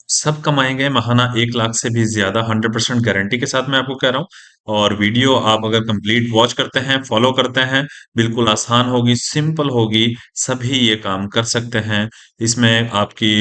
सब कमाएंगे महाना 1 लाख से भी ज्यादा 100% गारंटी के साथ मैं आपको कह रहा हूँ। और वीडियो आप अगर कंप्लीट वॉच करते हैं, फॉलो करते हैं, बिल्कुल आसान होगी, सिंपल होगी, सभी ये काम कर सकते हैं। इसमें आपकी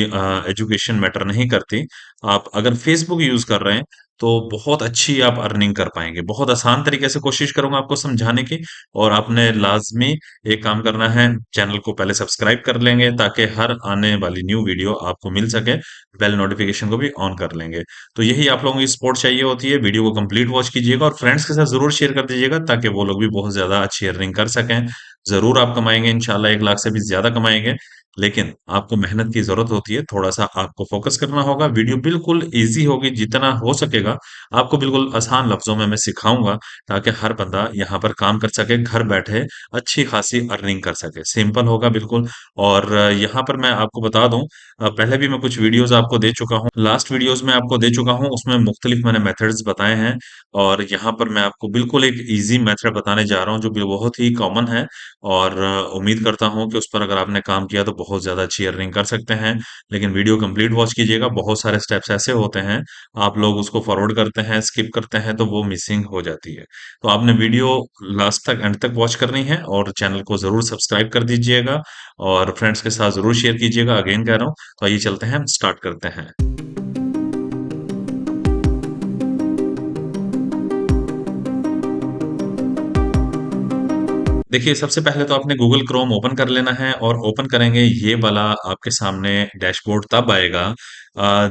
एजुकेशन मैटर नहीं करती। आप अगर फेसबुक यूज कर रहे हैं तो बहुत अच्छी आप अर्निंग कर पाएंगे। बहुत आसान तरीके से कोशिश करूंगा आपको समझाने की। और आपने लाजमी एक काम करना है, चैनल को पहले सब्सक्राइब कर लेंगे ताकि हर आने वाली न्यू वीडियो आपको मिल सके। बेल नोटिफिकेशन को भी ऑन कर लेंगे। तो यही आप लोगों की सपोर्ट चाहिए होती है। वीडियो को कंप्लीट वॉच कीजिएगा और फ्रेंड्स के साथ जरूर शेयर कर दीजिएगा ताकि वो लोग भी बहुत ज्यादा अच्छी अर्निंग कर सकें। जरूर आप कमाएंगे, इंशाल्लाह 1 लाख से भी ज्यादा कमाएंगे। लेकिन आपको मेहनत की जरूरत होती है, थोड़ा सा आपको फोकस करना होगा। वीडियो बिल्कुल इजी होगी, जितना हो सकेगा आपको बिल्कुल आसान लफ्जों में मैं सिखाऊंगा ताकि हर बंदा यहाँ पर काम कर सके, घर बैठे अच्छी खासी अर्निंग कर सके। सिंपल होगा बिल्कुल। और यहाँ पर मैं आपको बता दूं, पहले भी मैं कुछ वीडियोस आपको दे चुका हूँ, लास्ट वीडियोस में आपको दे चुका हूँ, उसमें मुख्तलिफ मैंने मेथड्स बताए हैं। और यहाँ पर मैं आपको बिल्कुल एक इजी मेथड बताने जा रहा हूँ जो कि बहुत ही कॉमन है। और उम्मीद करता हूँ कि उस पर अगर आपने काम किया तो बहुत ज्यादा अच्छी अर्निंग कर सकते हैं। लेकिन वीडियो कंप्लीट वॉच कीजिएगा, बहुत सारे स्टेप्स ऐसे होते हैं आप लोग उसको फॉरवर्ड करते हैं, स्किप करते हैं, तो वो मिसिंग हो जाती है। तो आपने वीडियो लास्ट तक, एंड तक वॉच करनी है और चैनल को जरूर सब्सक्राइब कर दीजिएगा और फ्रेंड्स के साथ जरूर शेयर कीजिएगा। अगेन कह रहा हूँ। तो आइए चलते हैं, हम स्टार्ट करते हैं। देखिए, सबसे पहले तो आपने गूगल क्रोम ओपन कर लेना है और ओपन करेंगे ये वाला आपके सामने डैशबोर्ड तब आएगा। अ,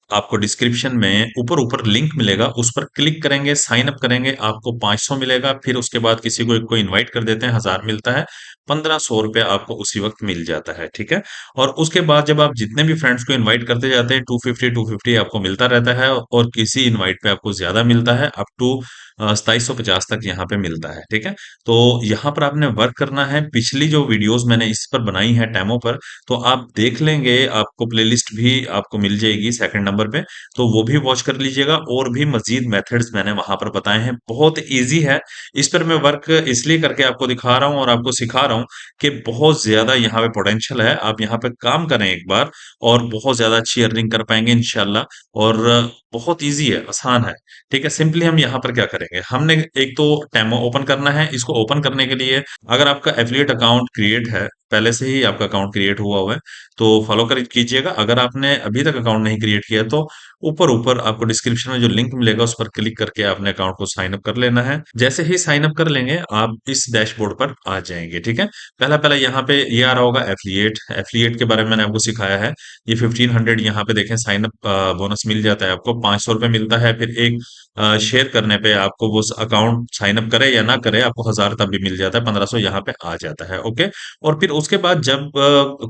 आपको डिस्क्रिप्शन में ऊपर ऊपर लिंक मिलेगा, उस पर क्लिक करेंगे, साइन अप करेंगे, आपको 500 मिलेगा। फिर उसके बाद किसी को एक को इनवाइट कर देते हैं, 1000 मिलता है। 1500 रुपये आपको उसी वक्त मिल जाता है, ठीक है। और उसके बाद जब आप जितने भी फ्रेंड्स को इनवाइट करते जाते हैं, 250 आपको मिलता रहता है। और किसी इनवाइट पे आपको ज्यादा मिलता है, अप टू 2750 तक यहाँ पे मिलता है, ठीक है। तो यहाँ पर आपने वर्क करना है। पिछली जो वीडियोस मैंने इस पर बनाई है डेमो पर, तो आप देख लेंगे, आपको प्लेलिस्ट भी आपको मिल जाएगी सेकंड नंबर पे। तो वो भी वॉच कर लीजिएगा। और भी मजीद मेथड्स मैंने वहां पर बताए हैं, बहुत इजी है। इस पर मैं वर्क इसलिए करके आपको दिखा रहा हूँ और आपको सिखा रहा हूँ कि बहुत ज्यादा यहाँ पे पोटेंशियल है। आप यहाँ पे काम करें एक बार और बहुत ज्यादा अच्छी अर्निंग कर पाएंगे इंशाल्लाह। और बहुत इजी है, आसान है। ठीक है, सिंपली हम यहाँ पर क्या करेंगे, हमने एक तो डेमो ओपन करना है। इसको ओपन करने के लिए अगर आपका एफिलिएट अकाउंट क्रिएट है, पहले से ही आपका अकाउंट क्रिएट हुआ है, तो फॉलो कर कीजिएगा। अगर आपने अभी तक अकाउंट नहीं क्रिएट किया तो ऊपर ऊपर आपको डिस्क्रिप्शन में जो लिंक मिलेगा उस पर क्लिक करके आपने अकाउंट को साइन अप कर लेना है। जैसे ही साइन अप कर लेंगे आप इस डैशबोर्ड पर आ जाएंगे, ठीक है। पहला पहला यहाँ पे ये आ रहा होगा एफिलिएट। एफिलिएट के बारे में मैंने आपको सिखाया है। ये 1500 यहाँ पे देखें, साइन अप बोनस मिल जाता है आपको, 500 रुपये मिलता है। फिर एक शेयर करने पे आपको वो अकाउंट साइन अप करे या ना करे, आपको 1000 तब भी मिल जाता है, 1500 यहाँ पे आ जाता है, ओके। और फिर उसके बाद जब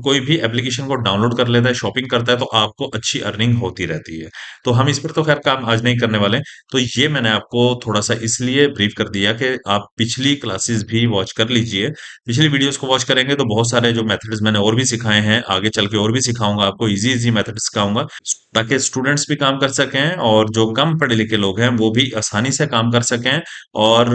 कोई भी एप्लीकेशन को डाउनलोड कर लेता है, शॉपिंग करता है, तो आपको अच्छी अर्निंग होती रहती है। तो हम इस पर तो खैर काम आज नहीं करने वाले। तो ये मैंने आपको थोड़ा सा इसलिए ब्रीफ कर दिया कि आप पिछली क्लासेस भी वॉच कर लीजिए। पिछली वीडियोस को वॉच करेंगे तो बहुत सारे जो मेथड्स मैंने और भी सिखाए हैं, आगे चल के और भी सिखाऊंगा आपको, इजी इजी मेथड सिखाऊंगा ताकि स्टूडेंट्स भी काम कर सकें और जो कम पढ़े लिखे लोग हैं वो भी आसानी से काम कर सकें। और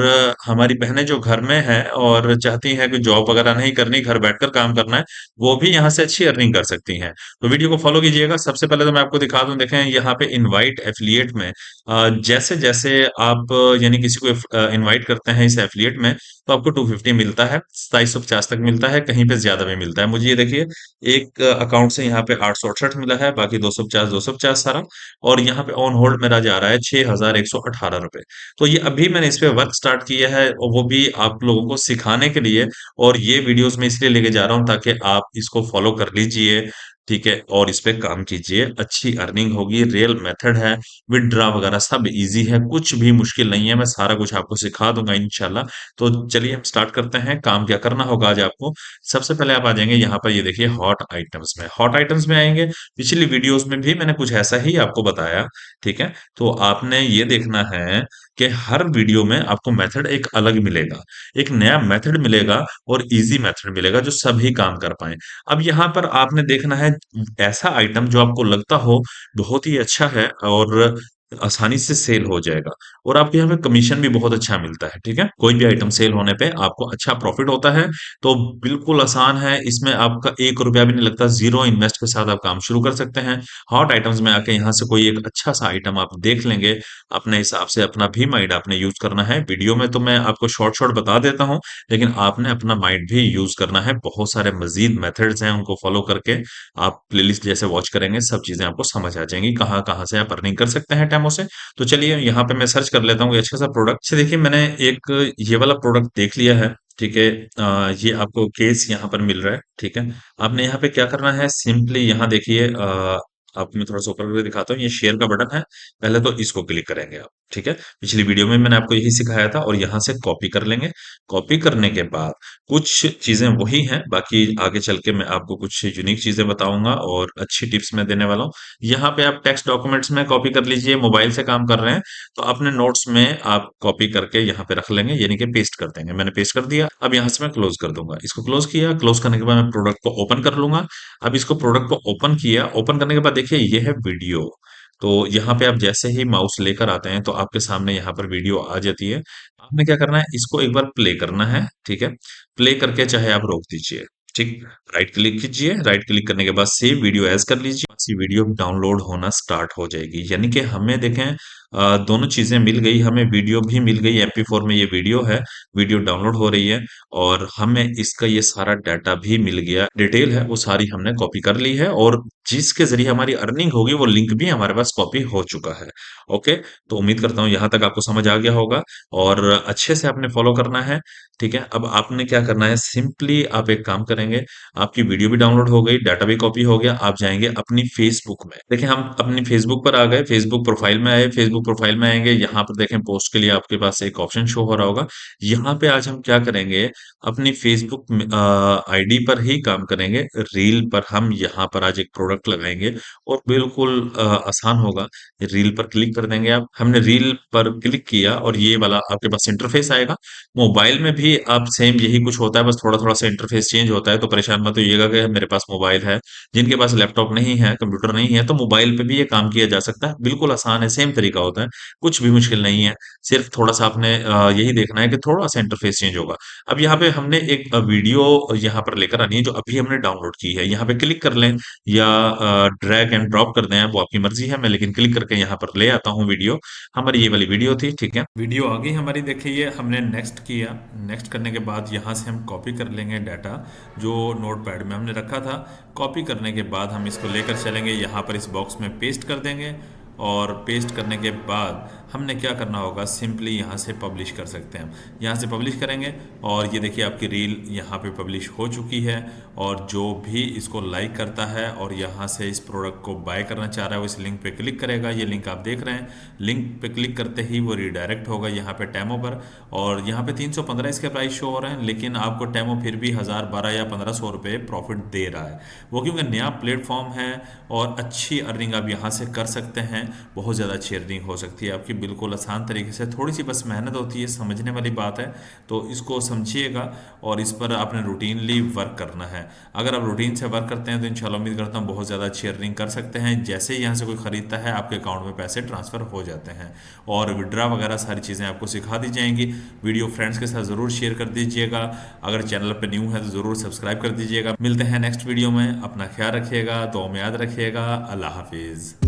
हमारी बहनें जो घर में हैं और चाहती हैं कि जॉब वगैरह नहीं करनी, घर बैठकर काम करना है, वो भी यहाँ से अच्छी अर्निंग कर सकती हैं। तो वीडियो को फॉलो कीजिएगा। सबसे पहले तो मैं आपको दिखा दूं, देखें यहाँ पे इनवाइट एफिलिएट में जैसे जैसे आप यानी किसी को इनवाइट करते हैं इस एफिलिएट में, तो आपको 250 मिलता है, 2750 तक मिलता है, कहीं पे ज्यादा भी मिलता है। मुझे ये देखिए, एक अकाउंट से यहाँ पे 868 मिला है, बाकी 250 सारा। और यहाँ पे ऑन होल्ड मेरा जा रहा है 6118 रुपए। तो ये अभी मैंने इस पे वर्क स्टार्ट किया है और वो भी आप लोगों को सिखाने के लिए। और ये वीडियोस में इसलिए लेके जा रहा हूँ ताकि आप इसको फॉलो कर लीजिए, ठीक है, और इस पे काम कीजिए। अच्छी अर्निंग होगी, रियल मेथड है, विदड्रॉ वगैरह सब इजी है, कुछ भी मुश्किल नहीं है। मैं सारा कुछ आपको सिखा दूंगा इंशाल्लाह। तो चलिए हम स्टार्ट करते हैं। काम क्या करना होगा आज आपको, सबसे पहले आप आ जाएंगे यहाँ पर, ये देखिए हॉट आइटम्स में। हॉट आइटम्स में आएंगे, पिछली वीडियोस में भी मैंने कुछ ऐसा ही आपको बताया, ठीक है। तो आपने ये देखना है कि हर वीडियो में आपको मेथड एक अलग मिलेगा, एक नया मेथड मिलेगा और इजी मेथड मिलेगा जो सभी काम कर पाए। अब यहाँ पर आपने देखना है ऐसा आइटम जो आपको लगता हो बहुत ही अच्छा है और आसानी से सेल हो जाएगा और आपके यहाँ पे कमीशन भी बहुत अच्छा मिलता है। ठीक है, कोई भी आइटम सेल होने पे आपको अच्छा प्रॉफिट होता है। तो बिल्कुल आसान है, इसमें आपका 1 रुपया भी नहीं लगता, जीरो इन्वेस्ट के साथ आप काम शुरू कर सकते हैं। हॉट आइटम्स में आके यहाँ से कोई एक अच्छा सा आइटम आप देख लेंगे, अपने हिसाब से अपना भी माइंड आपने यूज करना है। वीडियो में तो मैं आपको शॉर्ट शॉर्ट बता देता हूँ, लेकिन आपने अपना माइंड भी यूज करना है। बहुत सारे मजीद मेथड्स हैं, उनको फॉलो करके आप प्लेलिस्ट जैसे वॉच करेंगे, सब चीजें आपको समझ आ जाएंगी कहाँ कहाँ से आप अर्निंग कर सकते हैं टेमो से। तो चलिए यहाँ पे मैं सर्च कर लेता हूँ ये अच्छा सा प्रोडक्ट से। देखिए मैंने एक ये वाला प्रोडक्ट देख लिया है। ठीक है, ये आपको केस यहाँ पर मिल रहा है। ठीक है, आपने यहाँ पे क्या करना है, सिंपली यहाँ देखिए, आपको मैं थोड़ा सा ऊपर करके दिखाता हूँ, ये शेयर का बटन है। पहले तो इसको क्लिक करेंगे आप। ठीक है, पिछली वीडियो में मैंने आपको यही सिखाया था, और यहाँ से कॉपी कर लेंगे। कॉपी करने के बाद कुछ चीजें वही हैं, बाकी आगे चल के मैं आपको कुछ यूनिक चीजें बताऊंगा और अच्छी टिप्स मैं देने वाला हूँ। यहाँ पे आप टेक्स्ट डॉक्यूमेंट्स में कॉपी कर लीजिए, मोबाइल से काम कर रहे हैं तो अपने नोट्स में आप कॉपी करके यहाँ पे रख लेंगे, यानी कि पेस्ट कर देंगे। मैंने पेस्ट कर दिया, अब यहाँ से मैं क्लोज कर दूंगा। इसको क्लोज किया, क्लोज करने के बाद मैं प्रोडक्ट को ओपन कर लूंगा। अब इसको प्रोडक्ट को ओपन किया, ओपन करने के बाद देखिए ये है वीडियो। तो यहाँ पे आप जैसे ही माउस लेकर आते हैं तो आपके सामने यहाँ पर वीडियो आ जाती है। आपने क्या करना है, इसको एक बार प्ले करना है। ठीक है, प्ले करके चाहे आप रोक दीजिए। ठीक, राइट क्लिक कीजिए, राइट क्लिक करने के बाद सेव वीडियो एज कर लीजिए, सी वीडियो डाउनलोड होना स्टार्ट हो जाएगी। यानी कि हमें देखें, दोनों चीजें मिल गई, हमें वीडियो भी मिल गई, MP4 में ये वीडियो है, वीडियो डाउनलोड हो रही है, और हमें इसका ये सारा डाटा भी मिल गया, डिटेल है वो सारी हमने कॉपी कर ली है, और जिसके जरिए हमारी अर्निंग होगी वो लिंक भी हमारे पास कॉपी हो चुका है। ओके, तो उम्मीद करता हूँ यहाँ तक आपको समझ आ गया होगा और अच्छे से आपने फॉलो करना है। ठीक है, अब आपने क्या करना है, सिंपली आप एक काम करेंगे, आपकी वीडियो भी डाउनलोड हो गई, डाटा भी कॉपी हो गया, आप जाएंगे अपनी फेसबुक में। देखिए हम अपनी फेसबुक पर आ गए, फेसबुक प्रोफाइल में आए, फेसबुक प्रोफाइल में आएंगे, यहाँ पर देखें पोस्ट के लिए आपके पास एक ऑप्शन शो हो रहा होगा। यहाँ पे आज हम क्या करेंगे, अपनी फेसबुक आईडी पर ही काम करेंगे। रील पर हम यहाँ पर आज एक प्रोडक्ट लगाएंगे और बिल्कुल आसान होगा। रील पर क्लिक कर देंगे आप, हमने रील पर क्लिक किया और ये वाला आपके पास इंटरफेस आएगा। मोबाइल में भी आप सेम यही कुछ होता है, बस थोड़ा थोड़ा सा इंटरफेस चेंज होता है, तो परेशान मत होइएगा कि मेरे पास मोबाइल है। जिनके पास लैपटॉप नहीं है, कंप्यूटर नहीं है, तो मोबाइल पे भी ये काम किया जा सकता है। बिल्कुल आसान है, सेम तरीका होता है, कुछ भी मुश्किल नहीं है। सिर्फ थोड़ा सा आपने यही देखना है कि थोड़ा सा इंटरफेस चेंज होगा। अब यहाँ पे हमने एक वीडियो यहाँ पर लेकर आनी है जो अभी हमने डाउनलोड की है। यहाँ पे क्लिक कर लें या ड्रैग एंड ड्रॉप कर दें, वो आपकी मर्जी है। मैं लेकिन क्लिक करके यहाँ पर ले आता हूँ वीडियो। हमारी ये वाली वीडियो थी। ठीक है, वीडियो आ गई हमारी, देखिए हमने नेक्स्ट किया। नेक्स्ट करने के बाद यहाँ से हम कॉपी कर लेंगे डाटा जो नोटपैड में हमने रखा था। कॉपी करने के बाद हम इसको लेकर चलेंगे, यहाँ पर इस बॉक्स में पेस्ट कर देंगे, और पेस्ट करने के बाद हमने क्या करना होगा, सिंपली यहाँ से पब्लिश कर सकते हैं। यहाँ से पब्लिश करेंगे और ये देखिए आपकी रील यहाँ पे पब्लिश हो चुकी है। और जो भी इसको लाइक करता है और यहाँ से इस प्रोडक्ट को बाय करना चाह रहा है वो इस लिंक पे क्लिक करेगा। ये लिंक आप देख रहे हैं, लिंक पे क्लिक करते ही वो रिडायरेक्ट होगा यहाँ पे टेमो पर। और यहाँ पे 315 इसके प्राइस शो हो रहे हैं, लेकिन आपको टेमो फिर भी 1000, 12 या 1500 रुपये प्रॉफिट दे रहा है। वो क्योंकि नया प्लेटफॉर्म है और अच्छी अर्निंग आप यहाँ से कर सकते हैं। बहुत ज़्यादा अच्छी अर्निंग हो सकती है आपकी, बिल्कुल आसान तरीके से। थोड़ी सी बस मेहनत होती है, समझने वाली बात है, तो इसको समझिएगा और इस पर आपने रूटीनली वर्क करना है। अगर आप रूटीन से वर्क करते हैं तो इंशाल्लाह उम्मीद करता हूँ बहुत ज़्यादा अच्छी अर्निंग कर सकते हैं। जैसे ही यहाँ से कोई खरीदता है आपके अकाउंट में पैसे ट्रांसफ़र हो जाते हैं, और विड्रा वगैरह सारी चीज़ें आपको सिखा दी जाएंगी। वीडियो फ्रेंड्स के साथ ज़रूर शेयर कर दीजिएगा। अगर चैनल पर न्यू है तो ज़रूर सब्सक्राइब कर दीजिएगा। मिलते हैं नेक्स्ट वीडियो में, अपना ख्याल रखिएगा, दुआ में याद रखिएगा। अल्लाह हाफिज़।